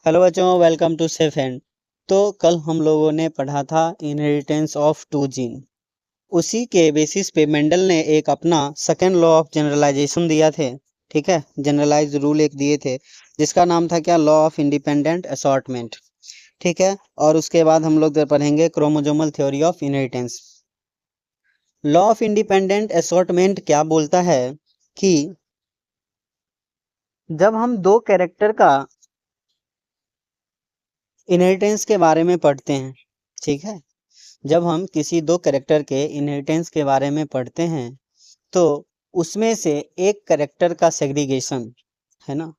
Hello बच्चों, welcome to safe hand. तो कल हम लोगों ने पढ़ा था इनहेरिटेंस ऑफ टू जीन। उसी के बेसिस पे मेंडल ने एक अपना सेकंड लॉ ऑफ जनरलाइजेशन दिया थे। ठीक है, जनरलाइज रूल एक दिए थे जिसका नाम था क्या, लॉ ऑफ इंडिपेंडेंट असॉर्टमेंट। ठीक है, और उसके बाद हम लोग पढ़ेंगे chromosomal theory of inheritance. Law of independent assortment क्या बोलता है कि जब हम दो कैरेक्टर का इनहेरिटेंस के बारे में पढ़ते हैं, ठीक है, जब हम किसी दो कैरेक्टर के इनहेरिटेंस के बारे में पढ़ते हैं तो उसमें से एक कैरेक्टर का सेग्रीगेशन, है ना,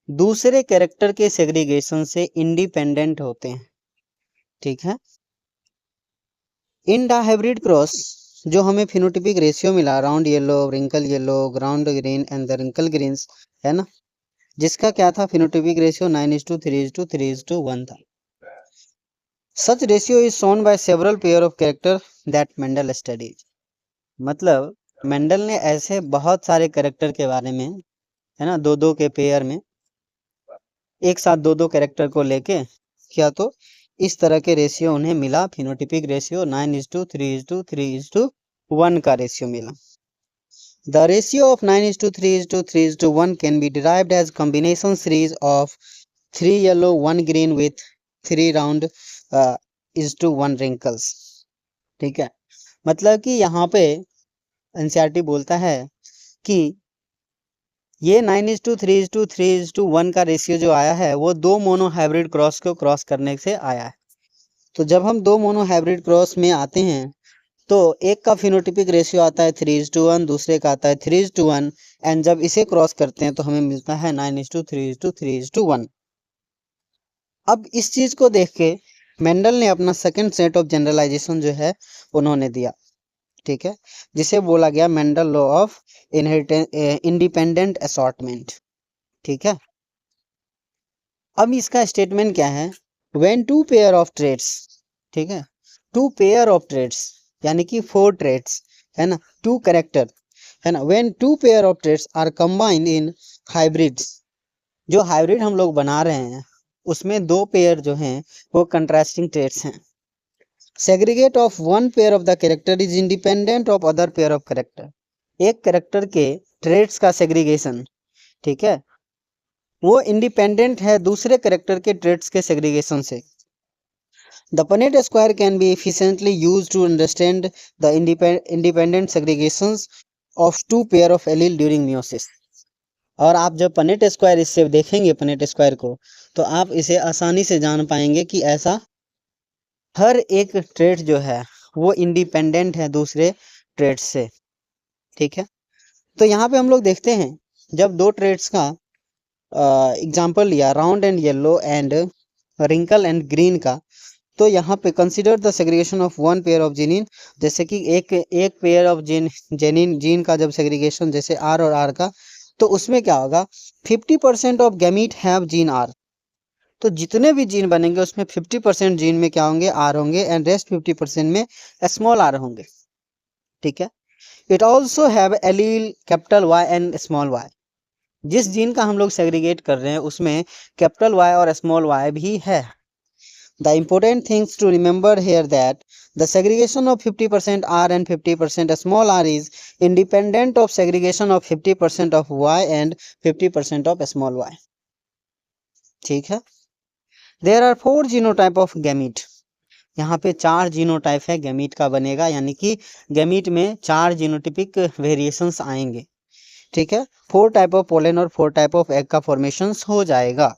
दूसरे कैरेक्टर के सेग्रीगेशन से इंडिपेंडेंट होते हैं। ठीक है, इन द हाइब्रिड क्रॉस जो हमें फिनोटिपिक रेशियो मिला, round yellow, wrinkle yellow, ground green and the wrinkle greens, है ना, जिसका क्या था, फिनोटिपिक रेशियो 9:3:3:1 था। Such ratio is shown by several pair of character that Mendel studies. मतलब मेंडल ने ऐसे बहुत सारे कैरेक्टर के बारे में, है ना, दो दो के पेयर में एक साथ दो दो कैरेक्टर को लेके किया, तो इस तरह के रेशियो उन्हें मिला। फिनोटिपिक रेशियो 9:3:3:1 का रेशियो मिला। The ratio of 9:3:3:1 can be derived as combination series of 3 yellow 1 green with 3 round is to 1 wrinkles. ठीक है, मतलब कि यहाँ पे एनसीईआरटी बोलता है कि ये 9:3:3:1 का रेशियो जो आया है वो दो मोनो हाइब्रिड क्रॉस को क्रॉस करने से आया है। तो जब हम दो मोनो हाइब्रिड क्रॉस में आते हैं तो एक का फिनोटिपिक रेशियो आता है 3:1, दूसरे का आता है 3:1, एंड जब इसे क्रॉस करते हैं तो हमें मिलता है 9:3:3:1। अब इस चीज को देख के मेंडल ने अपना सेकंड सेट ऑफ जनरलाइजेशन जो है उन्होंने दिया। ठीक है, जिसे बोला गया Mendel law of independent assortment. ठीक है, अब इसका स्टेटमेंट क्या है, when two pair of traits, ठीक है, टू पेयर ऑफ ट्रेड्स यानी कि 4 ट्रेड्स, है ना, टू कैरेक्टर, है ना, when two pair of traits are combined in hybrids, जो हाइब्रिड हम लोग बना रहे हैं उसमें दो पेयर जो हैं वो कंट्रास्टिंग ट्रेड्स हैं। Segregate of one pair of the character is independent of other pair of character. एक कैरेक्टर के ट्रेड्स का सेग्रीगेशन, ठीक है, वो इंडिपेंडेंट है दूसरे कैरेक्टर के ट्रेड्स के सेग्रीगेशन से। The Punnett square can be efficiently used to understand the independent segregations of two pair of allele during meiosis. और आप जब पनेट स्क्वायर इससे देखेंगे पनेट स्क्वायर को, तो आप इसे आसानी से जान पाएंगे कि ऐसा हर एक ट्रेड जो है वो इंडिपेंडेंट है दूसरे ट्रेड से। ठीक है, तो यहाँ पे हम लोग देखते हैं जब दो ट्रेड्स का एग्जाम्पल लिया, round and yellow and wrinkle and green का, तो यहाँ पे consider the segregation of one pair of genes, जैसे कि एक पेयर ऑफ जीन का जब सेग्रीगेशन जैसे आर और आर का, तो उसमें क्या होगा, 50% of gamete have gene R. तो जितने भी जीन बनेंगे उसमें 50% जीन में क्या होंगे, आर होंगे, एंड रेस्ट 50% में स्मॉल आर होंगे। ठीक है, it also have allele capital Y and small Y. जिस जीन का हम लोग सेग्रीगेट कर रहे हैं उसमें कैपिटल वाई और स्मॉल वाई भी है। The important things to remember here that the segregation of 50% R and 50% small r is independent of segregation of 50% of Y and 50% of small y. ठीक है, There are 4 genotype of gamete. यहाँ पे 4 genotype है gamete का बनेगा, यानी कि gamete में 4 जीनोटिपिक वेरिएशंस आएंगे। ठीक है, 4 टाइप ऑफ पोलन और 4 टाइप ऑफ एग का फॉर्मेशन हो जाएगा।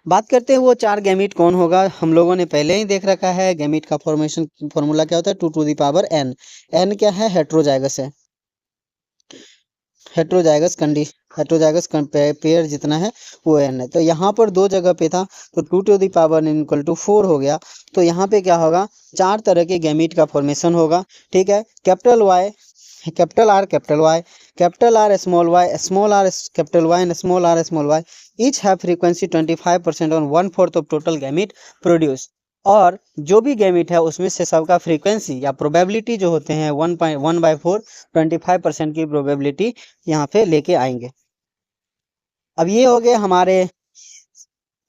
बात करते हैं वो 4 गैमीट कौन होगा, हम लोगों ने पहले ही देख रखा है। गैमीट का फॉर्मेशन फॉर्मूला क्या होता है, 2⁴n। n क्या है, हेट्रोजाइगस है, हेट्रोजाइगस पेयर जितना है वो n है। तो यहाँ पर दो जगह पे था तो 2⁴ हो गया। तो यहाँ पे क्या होगा, 4 तरह के गैमीट का फॉर्मेशन होगा। ठीक है, capital Y, capital R, capital Y, capital R small Y, small R capital Y and small R small Y, each have frequency 25% on 1/4 of total gamete produce. और जो भी गैमीट है उसमें से सबका फ्रीक्वेंसी या प्रोबेबिलिटी जो होते हैं 1/4 25% की प्रोबेबिलिटी यहाँ पे लेके आएंगे। अब ये हो गए हमारे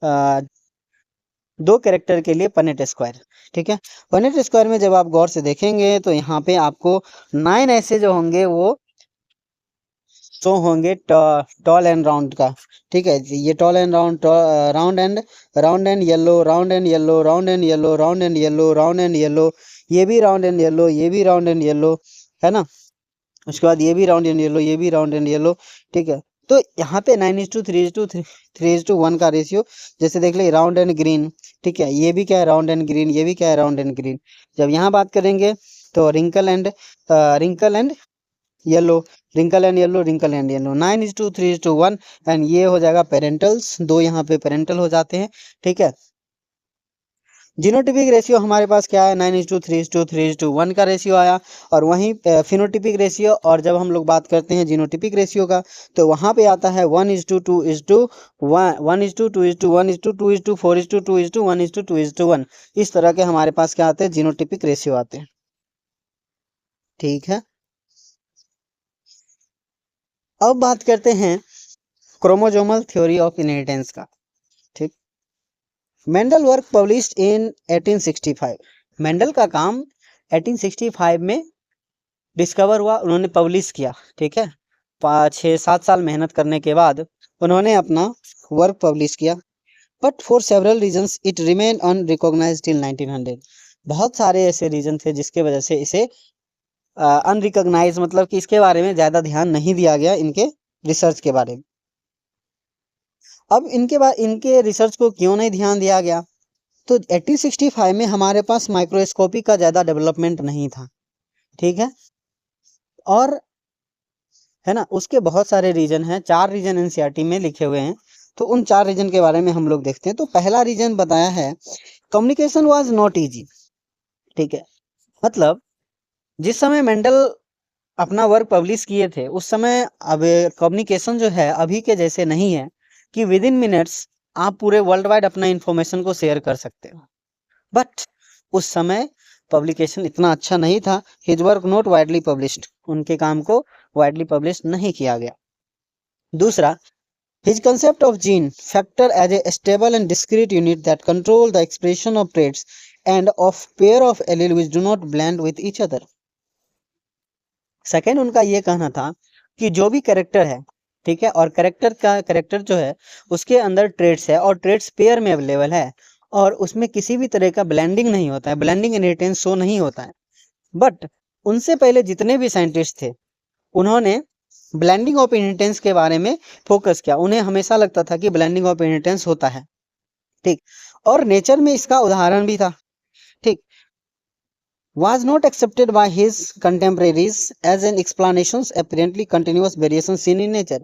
दो कैरेक्टर के लिए पनेट स्क्वायर। ठीक है, पनेट स्क्वायर में जब आप गौर से देखेंगे तो यहाँ पे आपको 9 ऐसे जो होंगे वो शो होंगे टॉल एंड राउंड का। ठीक है, ये tall and round, round and yellow, round and yellow, round and yellow, round and yellow, round and yellow, ये भी राउंड एंड येलो, ये भी राउंड एंड येलो, है ना। उसके बाद ये भी राउंड एंड येलो, ये भी राउंड एंड येलो। ठीक है, तो यहाँ पे 9:3:3:1 का रेशियो, जैसे देख ले राउंड एंड ग्रीन। ठीक है, ये भी क्या है राउंड एंड ग्रीन, ये भी क्या है राउंड एंड ग्रीन। जब यहाँ बात करेंगे तो wrinkle and yellow, wrinkle and yellow, wrinkle and yellow, 9:3:1, and ये हो जाएगा पेरेंटल्स, दो यहाँ पे पेरेंटल हो जाते हैं। ठीक है, जीनोटिपिक रेशियो हमारे पास क्या है, 9:3:1 का रेशियो आया। और वहीं फिनोटिपिक रेशियो, और जब हम लोग बात करते हैं जीनोटिपिक रेशियो का तो वहाँ पे आता है 1:2:1, 1:2:1:2:4:2 1:1, इस तरह के हमारे पास क्या आते हैं, जीनोटिपिक रेशियो आते हैं। ठीक है, अब बात करते हैं क्रोमोजोमल थ्योरी ऑफ इनहेरिटेंस का। ठीक, Mendel work published in 1865। Mendel का काम 1865 में डिस्कवर हुआ, उन्होंने पब्लिश किया। ठीक है, 5-6-7 साल मेहनत करने के बाद उन्होंने अपना वर्क पब्लिश किया। But for several reasons it remain unrecognised till 1900। बहुत सारे ऐसे रीजन थे जिसके वजह से इसे अनरिकॉग्नाइज, मतलब कि इसके बारे में ज़्यादा ध्यान नहीं दिया गया, इनके रिसर्च के बारे में। अब इनके रिसर्च को क्यों नहीं ध्यान दिया गया, तो 1865 में हमारे पास माइक्रोस्कोपी का ज़्यादा डेवलपमेंट नहीं था। ठीक है, और है ना, उसके बहुत सारे रीजन हैं, 4 रीजन एनसीईआरटी में लिखे हुए हैं। तो उन 4 रीजन के बारे में हम लोग देखते हैं। तो पहला रीजन बताया है कम्युनिकेशन वाज नॉट इजी। ठीक है, मतलब जिस समय मेंडल अपना वर्क पब्लिश किए थे उस समय अब कम्युनिकेशन जो है अभी के जैसे नहीं है कि विद इन मिनट्स आप पूरे वर्ल्ड वाइड अपना इंफॉर्मेशन को शेयर कर सकते हो। बट उस समय पब्लिकेशन इतना अच्छा नहीं था। His work not widely published, उनके काम को वाइडली पब्लिश नहीं किया गया। दूसरा, his concept of gene factor as a stable and discrete unit that control the expression of traits and of pair of allele which do not blend with each other. Second, उनका ये कहना था कि जो भी कैरेक्टर है, ठीक है, और कैरेक्टर जो है उसके अंदर ट्रेड्स है और ट्रेड्स पेयर में अवेलेबल है और उसमें किसी भी तरह का ब्लेंडिंग नहीं होता है, ब्लेंडिंग इनहेरिटेंस शो नहीं होता है। बट उनसे पहले जितने भी साइंटिस्ट थे उन्होंने ब्लेंडिंग ऑफ इनहेरिटेंस के बारे में फोकस किया। उन्हें हमेशा लगता था कि ब्लेंडिंग ऑफ इनहेरिटेंस होता है। ठीक, और नेचर में इसका उदाहरण भी था। ठीक, was not accepted by his contemporaries as an explanations apparently continuous variations seen in nature।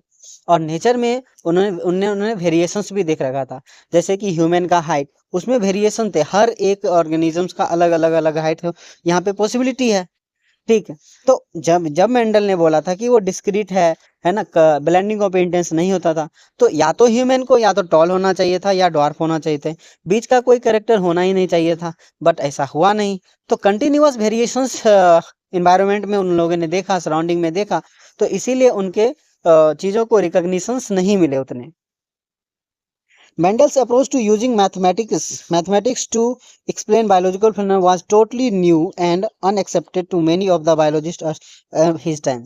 और नेचर में उन्होंने वेरिएशंस भी देख रखा था, जैसे कि ह्यूमन का हाइट, उसमें वेरिएशन थे, हर एक ऑर्गेनिजम्स का अलग अलग अलग हाइट है, यहाँ पे पॉसिबिलिटी है। ठीक है, तो जब जब मेंडल ने बोला था कि वो डिस्क्रीट है ना, ब्लेंडिंग ऑफ इंटेंस नहीं होता था, तो या तो ह्यूमन को या तो टॉल होना चाहिए था या डॉर्फ होना चाहिए थे, बीच का कोई कैरेक्टर होना ही नहीं चाहिए था। बट ऐसा हुआ नहीं, तो कंटिन्यूअस वेरिएशंस इन्वायरमेंट में उन लोगों ने देखा, सराउंडिंग में देखा, तो इसीलिए उनके चीज़ों को रिकॉग्निशंस नहीं मिले उतने। Mendel's approach to using mathematics to explain biological phenomena was totally new and unaccepted to many of the biologists of his time।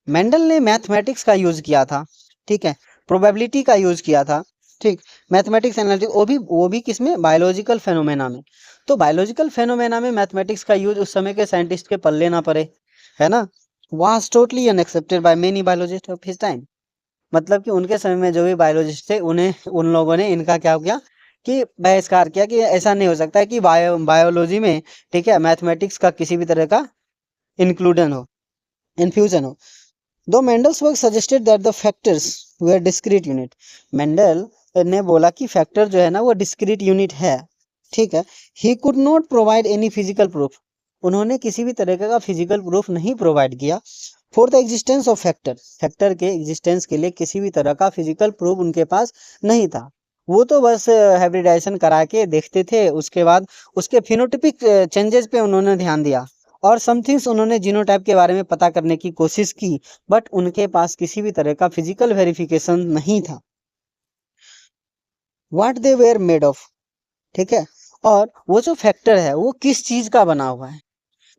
Mendel ने मैथमेटिक्स का यूज किया था, ठीक है, प्रोबेबिलिटी का यूज किया था। ठीक, मैथमेटिक्स एनालिटिक्स, वो भी किसमें, बायोलॉजिकल फेनोमेना में। तो बायोलॉजिकल फेनोमेना में मैथमेटिक्स का यूज उस समय के साइंटिस्ट के पल्ले ना पड़े, है ना, was totally unaccepted by many biologists of his time। मतलब कि उनके समय में जो भी बायोलॉजिस्ट थे उन्हें उन लोगों ने इनका क्या किया कि बहिष्कार किया कि ऐसा नहीं हो सकता है कि बायोलॉजी में, ठीक है, मैथमेटिक्स का किसी भी तरह का इंक्लूजन हो, इन्फ्यूजन हो। दो Mendel's work suggested that the factors were discrete unit. Mendel ने बोला कि फैक्टर जो है ना वो डिस्क्रीट यूनिट है। ठीक है, he could not provide any physical proof, उन्होंने किसी भी तरह का फिजिकल प्रूफ नहीं प्रोवाइड किया for the existence of factor के एग्जिस्टेंस के लिए किसी भी तरह का फिजिकल प्रूफ उनके पास नहीं था। वो तो बस हाइब्रिडाइजेशन करा के देखते थे, उसके बाद उसके फिनोटिपिक चेंजेस पे उन्होंने ध्यान दिया और समथिंग्स उन्होंने जीनोटाइप के बारे में पता करने की कोशिश की, बट उनके पास किसी भी तरह का फिजिकल वेरिफिकेशन नहीं था। What they were made of, ठीक है, और वो जो फैक्टर है वो किस चीज का बना हुआ है,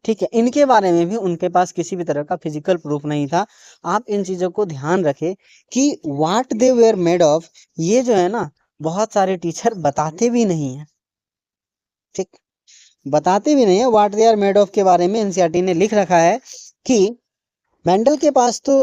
ठीक है, इनके बारे में भी उनके पास किसी भी तरह का फिजिकल प्रूफ नहीं था। आप इन चीजों को ध्यान रखें कि what they were made of, ये जो है ना बहुत सारे टीचर बताते भी नहीं है, ठीक, बताते भी नहीं है। What they are made of के बारे में एनसीईआरटी ने लिख रखा है कि मेंडल के पास तो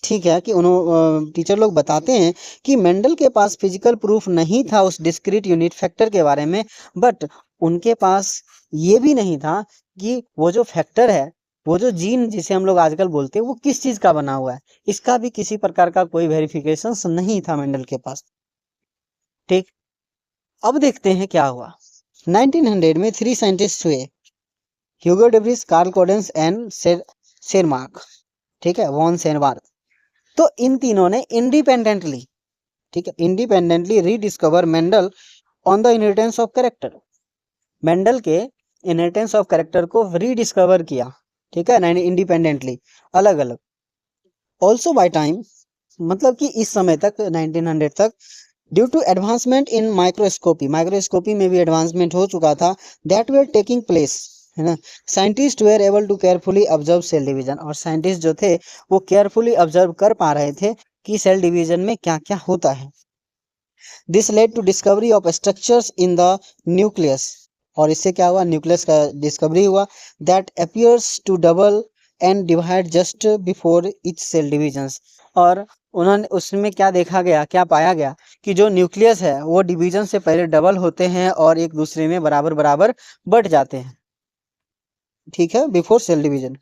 ठीक है कि उन्होंने टीचर लोग बताते हैं कि मेंडल के पास फिजिकल प्रूफ नहीं था उस डिस्क्रीट यूनिट फैक्टर के बारे में, बट उनके पास ये भी नहीं था कि वो जो फैक्टर है, वो जो जीन जिसे हम लोग आजकल बोलते हैं, वो किस चीज का बना हुआ है, इसका भी किसी प्रकार का कोई वेरिफिकेशन नहीं था मेंडल के पास, ठीक। अब देखते हैं क्या हुआ। 1900 में 3 साइंटिस्ट हुए, ह्यूगो डेविस, कार्ल कोडेंस एंड शेरमार्क, ठीक है, वॉन सेनबार्ग। तो इन तीनों ने इंडिपेंडेंटली, ठीक है, independently rediscover Mendel on the inheritance of character, Mendel के इनहेरिटेंस ऑफ कैरेक्टर को रीडिस्कवर किया, ठीक है, इंडिपेंडेंटली, अलग अलग। ऑल्सो बाय टाइम, मतलब कि इस समय तक 1900 तक, due to advancement in microscopy, microscopy में भी एडवांसमेंट हो चुका था, दैट वेर टेकिंग प्लेस, है ना, scientist were able to carefully observe cell division, और साइंटिस्ट जो थे वो केयरफुली ऑब्जर्व कर पा रहे थे कि सेल डिवीजन में क्या क्या होता है। This led to discovery of structures in the nucleus, और इससे क्या हुआ, न्यूक्लियस का डिस्कवरी हुआ, that appears to double and divide just before each cell divisions, और उन्होंने उसमें क्या देखा गया, क्या पाया गया कि जो न्यूक्लियस है वो डिवीजन से पहले डबल होते हैं और एक दूसरे में बराबर बराबर बढ़ जाते हैं, ठीक है, before cell division.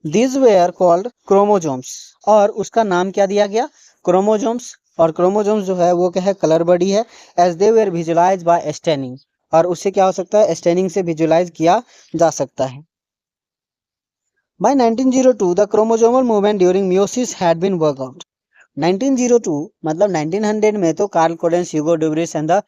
These were called chromosomes, और उसका नाम क्या दिया गया, क्रोमोजोम्स, और क्रोमोजोम्स जो है वो क्या है, कलर बॉडी है, as they were visualize by staining, और उससे क्या हो सकता है, स्टेनिंग से विजुलाइज किया जा सकता है। By 1902 the chromosomal movement during meiosis had been worked out. 1902 मतलब 1900 में तो कार्ल कोडेंस, ह्यूगो ड्यूब्रिस एंड द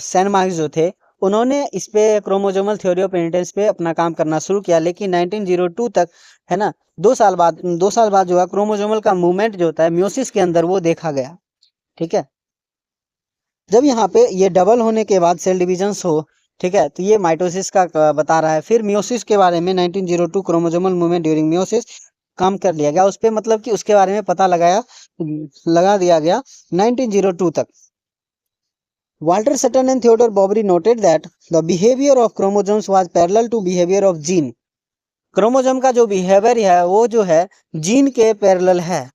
सेनमार्क जो थे, उन्होंने इस पे क्रोमोजोमल थ्योरी ऑफ इनहेरिटेंस पे अपना काम करना शुरू किया, लेकिन 1902 तक, है ना, 2 साल बाद जो है क्रोमोजोमल का मूवमेंट जो होता है मियोसिस के अंदर वो देखा गया, ठीक है। जब यहाँ पे ये डबल होने के बाद सेल डिविजन्स हो, ठीक है, तो ये माइटोसिस का बता रहा है। फिर मियोसिस के बारे में 1902 क्रोमोसोमल मूवमेंट ड्यूरिंग मियोसिस काम कर लिया गया उस पे, मतलब कि उसके बारे में पता लगा दिया गया 1902 तक। Walter Sutton and Theodor Boveri noted that the behaviour of chromosomes was parallel to behaviour of gene, chromosome का जो बिहेवियर है वो जो है जीन के पैरेलल है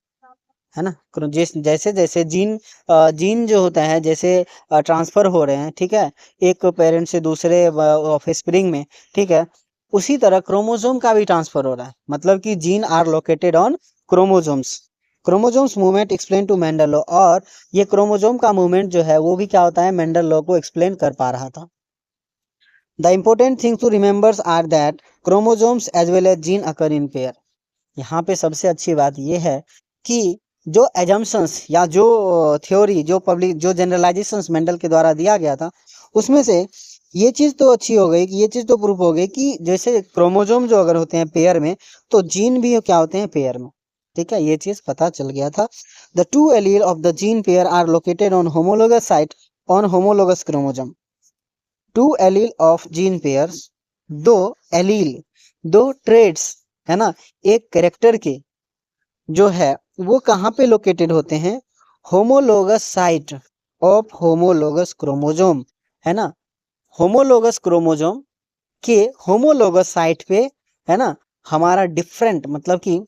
ना, जैसे जैसे जीन जो होता है, जैसे ट्रांसफर हो रहे हैं, ठीक है, एक पेरेंट से दूसरे ऑफस्प्रिंग में, ठीक है, उसी तरह क्रोमोसोम का भी ट्रांसफर हो रहा है, मतलब कि gene are located on chromosomes. Chromosomes movement explain to Mendel law, और ये क्रोमोसोम का मूवमेंट जो है वो भी क्या होता है, मेंडल लॉ को एक्सप्लेन कर पा रहा था। The important thing to remembers are that chromosomes as well as gene occur in pair. यहाँ पे सबसे अच्छी बात यह है कि जो एजम्पशंस या जो थ्योरी, जो जनरलाइजेशंस मेंडल के द्वारा दिया गया था, उसमें से ये चीज तो अच्छी हो गई कि ये चीज तो प्रूफ हो गई कि जैसे क्रोमोसोम जो अगर होते हैं पेयर में, तो जीन भी क्या होते हैं पेयर में, ठीक है, ये चीज पता चल गया था। The two allele of the gene pair are located on homologous site on homologous chromosome. Two allele of gene pairs, दो एलील, दो ट्रेड्स, है ना, एक कैरेक्टर के जो है वो कहाँ पे लोकेटेड होते हैं, homologous site of homologous chromosome, है ना, होमोलोगस क्रोमोसोम के होमोलोगस साइट पे, है ना, हमारा डिफरेंट, मतलब कि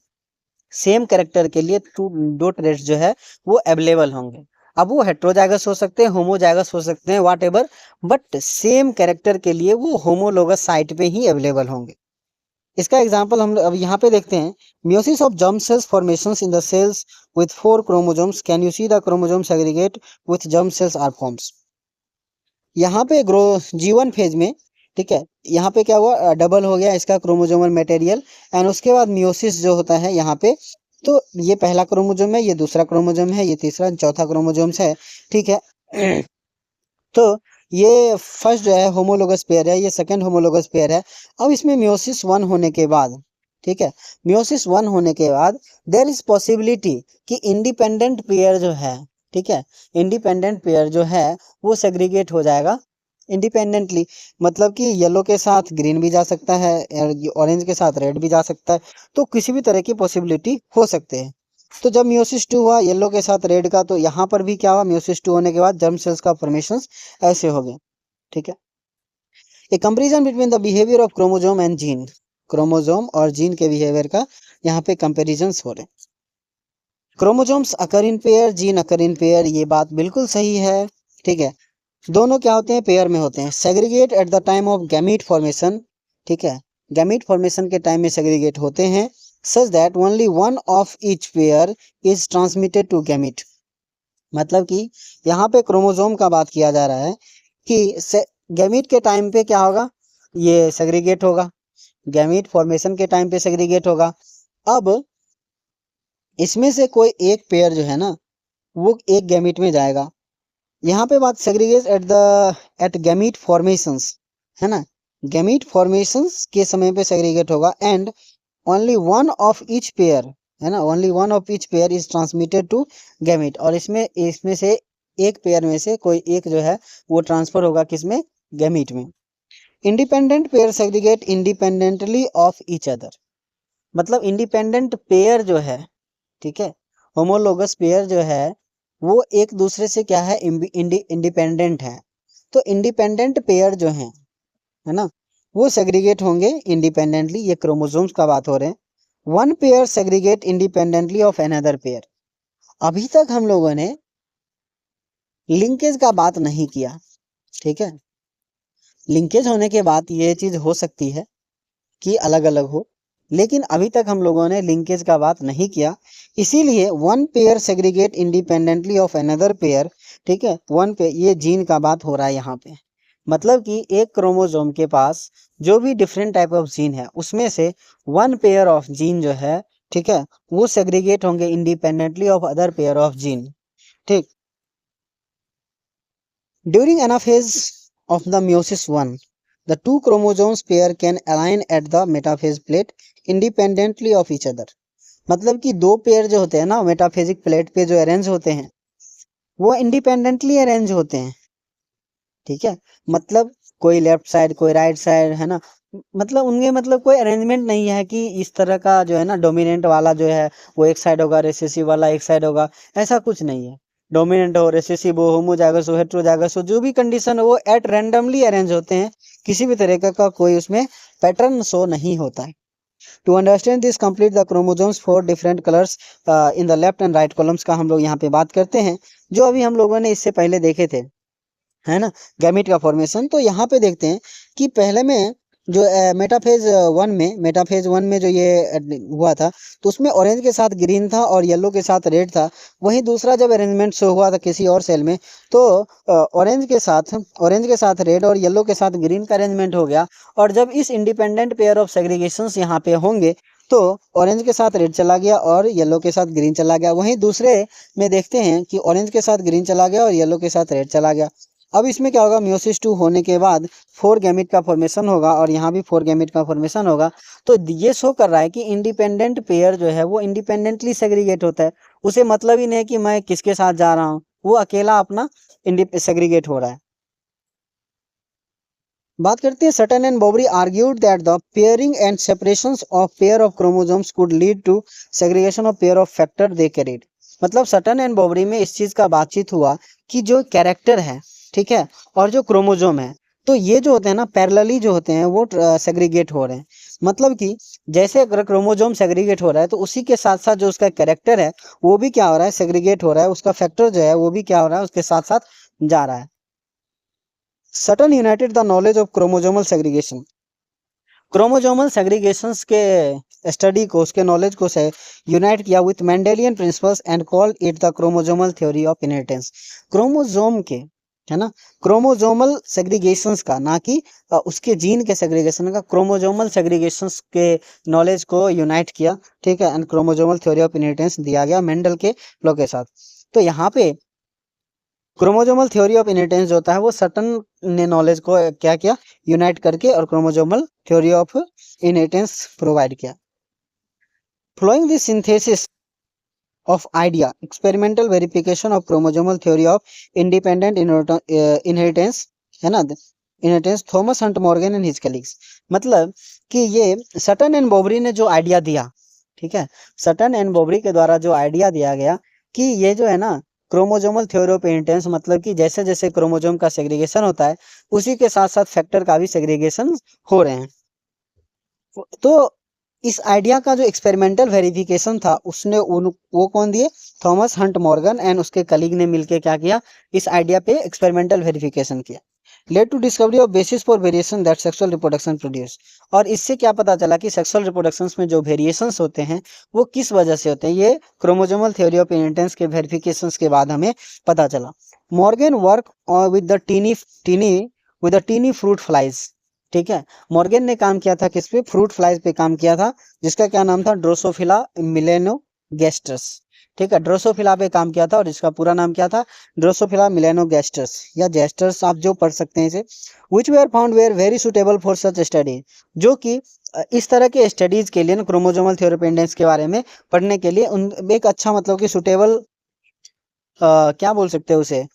सेम कैरेक्टर के लिए दो ट्रेड्स जो है वो अवेलेबल होंगे। अब वो हेट्रोजाइगस हो सकते हैं, होमोजाइगस हो सकते हैं, what ever, but same character के लिए वो होमोलोगस साइट पे ही अवेलेबल होंगे। इसका एग्जांपल हम अब यहाँ पे देखते हैं। Meiosis of germ cells formations in the cells with 4 chromosomes, can you see the chromosomes aggregate with germ cells are forms. यहाँ पे G1 फेज में, ठीक है, यहाँ पे क्या हुआ, डबल हो गया इसका क्रोमोसोमल मटेरियल, एंड उसके बाद मियोसिस जो होता है यहाँ पे, तो ये पहला क्रोमोसोम है, ये दूसरा क्रोमोसोम है, ये तीसरा चौथा क्रोमोसोम्स है, ठीक है। तो ये फर्स्ट जो है होमोलोगस पेयर है, ये सेकंड होमोलोगस पेयर है। अब इसमें मियोसिस 1 होने के बाद, ठीक है, मियोसिस 1 होने के बाद देयर इज पॉसिबिलिटी कि इंडिपेंडेंट पेयर जो है, ठीक है। इंडिपेंडेंट पेयर जो है वो सेग्रीगेट हो जाएगा इंडिपेंडेंटली, मतलब कि येलो के साथ ग्रीन भी जा सकता है, ऑरेंज के साथ रेड भी जा सकता है, तो किसी भी तरह की पॉसिबिलिटी हो सकते हैं। तो जब मियोसिस 2 हुआ येलो के साथ रेड का, तो यहाँ पर भी क्या हुआ, मियोसिस 2 होने के बाद जर्म सेल्स का फॉर्मेशन ऐसे हो गए। ठीक है। A comparison between the behaviour of chromosome and gene, chromosome और जीन के बिहेवियर का यहाँ पे कंपेरिजन हो रहे हैं। Chromosomes occur in pair, gene occur in pair, ये बात बिल्कुल सही है। ठीक है। दोनों क्या होते हैं, पेयर में होते हैं। Segregate at the time of gamete formation, ठीक है, गैमीट फॉर्मेशन के टाइम में सेग्रीगेट होते हैं, such that only one of each pair is transmitted to gamete. मतलब कि यहाँ पे क्रोमोजोम का बात किया जा रहा है कि गैमीट के टाइम पे क्या होगा, ये सेग्रीगेट होगा, गैमीट फॉर्मेशन के टाइम पे सेग्रीगेट होगा। अब इसमें से कोई एक पेयर जो है ना वो एक गैमीट में जाएगा। यहाँ पे बात सेग्रीगेट एट गैमीट फॉर्मेशंस, है ना, गैमीट फॉर्मेशंस के समय पे सेग्रीगेट होगा। And only one of each pair, है ना, only one of each pair is transmitted to gamete, और इसमें इसमें से एक पेयर में से कोई एक जो है वो ट्रांसफर होगा किसमें, गैमीट में। Independent pair segregate independently of each other, मतलब इंडिपेंडेंट पेयर जो है, ठीक है, होमोलोगस पेयर जो है वो एक दूसरे से क्या है, इंडिपेंडेंट है। तो इंडिपेंडेंट पेयर जो है ना, वो सेग्रीगेट होंगे इंडिपेंडेंटली, ये क्रोमोसोम्स का बात हो रहे हैं। One pair segregate independently of another pair. अभी तक हम लोगों ने लिंकेज का बात नहीं किया, ठीक है, लिंकेज होने के बाद ये चीज हो सकती है कि अलग अलग हो, लेकिन अभी तक हम लोगों ने लिंकेज का बात नहीं किया, इसीलिए one pair segregate independently of another pair. ठीक है, वन पे ये जीन का बात हो रहा है यहाँ पे, मतलब कि एक क्रोमोसोम के पास जो भी डिफरेंट टाइप ऑफ जीन है उसमें से वन पेयर ऑफ जीन जो है, ठीक है, वो सेग्रीगेट होंगे independently of other pair of gene. ठीक। During anaphase of the meiosis 1, the two chromosomes pair can align at the metaphase plate independently of each other। मतलब कि दो पेयर जो होते हैं ना मेटाफेजिक प्लेट पे जो अरेंज होते हैं वो इंडिपेंडेंटली अरेंज होते हैं। ठीक है, मतलब कोई लेफ्ट साइड कोई राइट साइड, है ना, मतलब उनके मतलब कोई अरेंजमेंट नहीं है कि इस तरह का जो है ना डोमिनेंट वाला जो है वो एक साइड होगा, रेसेसिव वाला एक साइड होगा, ऐसा कुछ नहीं है। डोमिनेंट हो, रेसेसिव हो, होमोजाइगस हो, हेटेरोजाइगस हो, जो भी कंडीशन हो वो एट रैंडमली अरेंज होते हैं, किसी भी तरह का कोई उसमें पैटर्न शो नहीं होता है। To understand this complete the chromosomes for different colours in the left and right columns का हम लोग यहाँ पे बात करते हैं, जो अभी हम लोगों ने इससे पहले देखे थे, है ना, गैमीट का फॉर्मेशन। तो यहाँ पे देखते हैं कि पहले में जो मेटाफेज वन में जो ये हुआ था, तो उसमें ऑरेंज के साथ ग्रीन था और येलो के साथ रेड था। वहीं दूसरा जब अरेंजमेंट शो हुआ था किसी और सेल में, तो ऑरेंज के साथ रेड और येलो के साथ ग्रीन का अरेंजमेंट हो गया। और जब इस इंडिपेंडेंट पेयर ऑफ सेग्रीगेशंस यहाँ पे होंगे तो ऑरेंज के साथ रेड चला गया और येलो के साथ ग्रीन चला गया। वहीं दूसरे में देखते हैं कि ऑरेंज के साथ ग्रीन चला गया और येलो के साथ रेड चला गया। अब इसमें क्या होगा, मियोसिस 2 होने के बाद 4 गैमेट का फॉर्मेशन होगा और यहाँ भी 4 गैमेट का फॉर्मेशन होगा। तो ये शो कर रहा है कि इंडिपेंडेंट पेयर जो है वो इंडिपेंडेंटली सेग्रीगेट होता है, उसे मतलब ही नहीं है कि मैं किसके साथ जा रहा हूँ, वो अकेला अपना सेग्रीगेट हो रहा है। बात करते हैं Sutton and Boveri argued that the pairing and separations of pair of chromosomes could lead to segregation of pair of factor they carried. मतलब सटन एंड बॉबरी में इस चीज का बातचीत हुआ कि जो कैरेक्टर है, ठीक है, और जो क्रोमोसोम है, तो ये जो होते हैं ना पैरेलली जो होते हैं वो सेग्रीगेट हो रहे हैं। मतलब कि जैसे अगर क्रोमोसोम सेग्रीगेट हो रहा है तो उसी के साथ साथ जो उसका कैरेक्टर है वो भी क्या हो रहा है, सेग्रीगेट हो रहा है, उसका फैक्टर जो है वो भी क्या हो रहा है, उसके साथ साथ जा रहा है। Sutton united the knowledge of chromosomal segregation, chromosomal segregations के स्टडी को, उसके नॉलेज को से यूनाइट किया with Mendelian principles and called it the chromosomal theory of inheritance. Chromosome के, है ना, क्रोमोसोमल सेग्रीगेशंस का, ना कि उसके जीन के सेग्रीगेशन का, क्रोमोसोमल सेग्रीगेशंस के नॉलेज को यूनाइट किया। ठीक है, and chromosomal theory of inheritance दिया गया मेंडल के लॉ के साथ। तो यहाँ पे क्रोमोसोमल थ्योरी ऑफ इनहेरिटेंस जो होता है वो सटन ने नॉलेज को क्या किया, यूनाइट करके और chromosomal theory of inheritance provide किया। Following this synthesis, of idea, experimental verification of chromosomal theory of independent inheritance, है ना, inheritance, Thomas Hunt Morgan and his colleagues. मतलब कि ये सटन एंड बोबरी ने जो आइडिया दिया, ठीक है, सटन एंड बोबरी के द्वारा जो आइडिया दिया गया कि ये जो है ना क्रोमोजोमल थ्योरी ऑफ इनहेरिटेंस, मतलब कि जैसे जैसे क्रोमोजोम का सेग्रीगेशन होता है उसी के साथ साथ फैक्टर का भी सेग्रीगेशन हो रहे हैं। तो इस आइडिया का जो एक्सपेरिमेंटल वेरिफिकेशन था उसने वो कौन दिए, थॉमस हंट मॉर्गन एंड उसके कलीग ने मिलकर क्या किया, इस आइडिया पे एक्सपेरिमेंटल वेरिफिकेशन किया। Led to discovery of basis for variation that sexual reproduction produce. और इससे क्या पता चला कि सेक्सुअल रिप्रोडक्शन में जो वेरिएशंस होते हैं वो किस वजह से होते हैं, ये क्रोमोजोमल थ्योरी ऑफ इनहेरिटेंस के वेरिफिकेशन के बाद हमें पता चला। Morgan work with the tiny fruit flies, ठीक है, मॉर्गन ने काम किया था किस पे, फ्रूट फ्लाइज पे काम किया था, जिसका क्या नाम था, ड्रोसोफिला मिलेनोगैस्ट्रस, ठीक है, ड्रोसोफिला पे काम किया था और इसका पूरा नाम क्या था, ड्रोसोफिला मिलेनोगैस्ट्रस या जेस्टर्स आप जो पढ़ सकते हैं इसे। Which they are found were very suitable for such study, जो कि इस तरह के स्टडीज के लिए क्रोमोजोमल थ्योरी ऑफ इनहेरिटेंस के बारे में पढ़ने के लिए उन एक अच्छा मतलब कि सुटेबल क्या बोल सकते हैं उसे,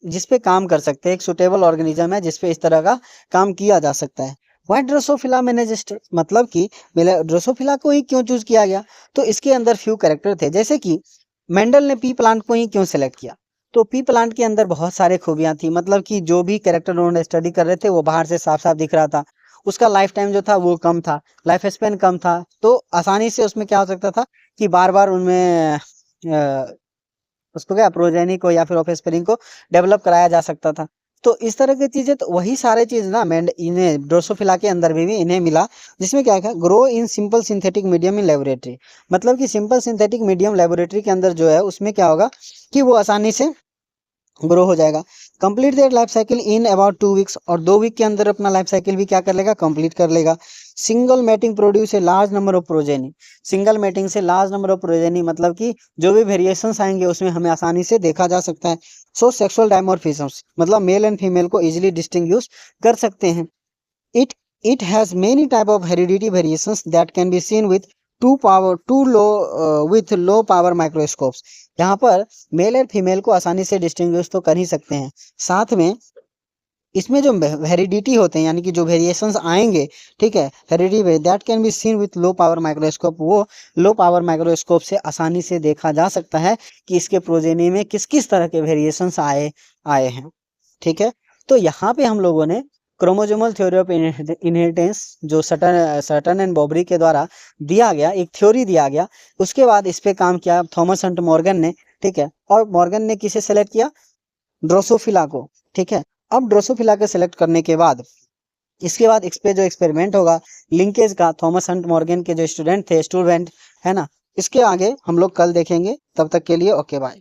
जिसपे काम कर सकते हैं, एक सुटेबल ऑर्गेनिज्म है जिसपे इस तरह का काम किया जा सकता है। वाई ड्रोसोफिला मेनेजेस्टर, मतलब कि ड्रोसोफिला को ही क्यों चूज किया गया, तो इसके अंदर फ्यू कैरेक्टर थे, जैसे कि मेंडल ने पी प्लांट को ही क्यों सेलेक्ट किया, तो पी प्लांट के अंदर बहुत सारे खूबियां थी, मतलब कि जो भी कैरेक्टर उन्होंने स्टडी कर रहे थे वो बाहर से साफ साफ दिख रहा था, उसका लाइफ टाइम जो था वो कम था, लाइफ स्पेन कम था, तो आसानी से उसमें क्या हो सकता था कि बार बार उनमें उसको क्या प्रोजेनी को या फिर ऑफस्प्रिंग को डेवलप कराया जा सकता था। तो इस तरह की चीजें, तो वही सारे चीज ना मैं इन्हें ड्रोसोफिला के अंदर भी इन्हें मिला, जिसमें क्या है, grow in simple synthetic medium in laboratory, मतलब कि सिंपल सिंथेटिक मीडियम लेबोरेटरी के अंदर जो है उसमें क्या होगा कि वो आसानी से ग्रो हो जाएगा। Complete their life cycle in about 2 weeks, और 2 वीक के अंदर अपना लाइफ साइकिल भी क्या कर लेगा, कंप्लीट कर लेगा। Single mating produce a large number of progeny, single mating से लार्ज नंबर ऑफ प्रोजेनी, मतलब कि जो भी वेरिएशंस आएंगे उसमें हमें आसानी से देखा जा सकता है। सो सेक्सुअल डायमॉर्फिज्म्स, मतलब मेल एंड फीमेल को इजीली डिस्टिंग्विश कर सकते हैं। It it has many type of heredity variations that can be seen with with low power microscopes। यहाँ पर मेल और फीमेल को आसानी से डिस्टिंग्विश तो कर ही सकते हैं, साथ में इसमें जो हेरिडिटी होते हैं यानी कि जो वेरिएशंस आएंगे, ठीक है, heredity that can be seen with low power microscope, वो लो पावर माइक्रोस्कोप से आसानी से देखा जा सकता है कि इसके प्रोजेनी में किस किस तरह के वेरिएशंस आए आए हैं, ठीक है। तो यहाँ पे हम लोगों ने क्रोमोजोमल थ्योरी ऑफ इनहेरिटेंस जो सटन एंड बॉबरी के द्वारा दिया गया, एक थ्योरी दिया गया, उसके बाद इस पे काम किया थॉमस हंट मॉर्गन ने, ठीक है, और मॉर्गन ने किसे सेलेक्ट किया, ड्रोसोफिला को, ठीक है। अब ड्रोसोफिला के सेलेक्ट करने के बाद इसके बाद इस पे जो एक्सपेरिमेंट होगा लिंकेज का, थॉमस हंट मॉर्गन के जो स्टूडेंट है ना, इसके आगे हम लोग कल देखेंगे। तब तक के लिए ओके बाय।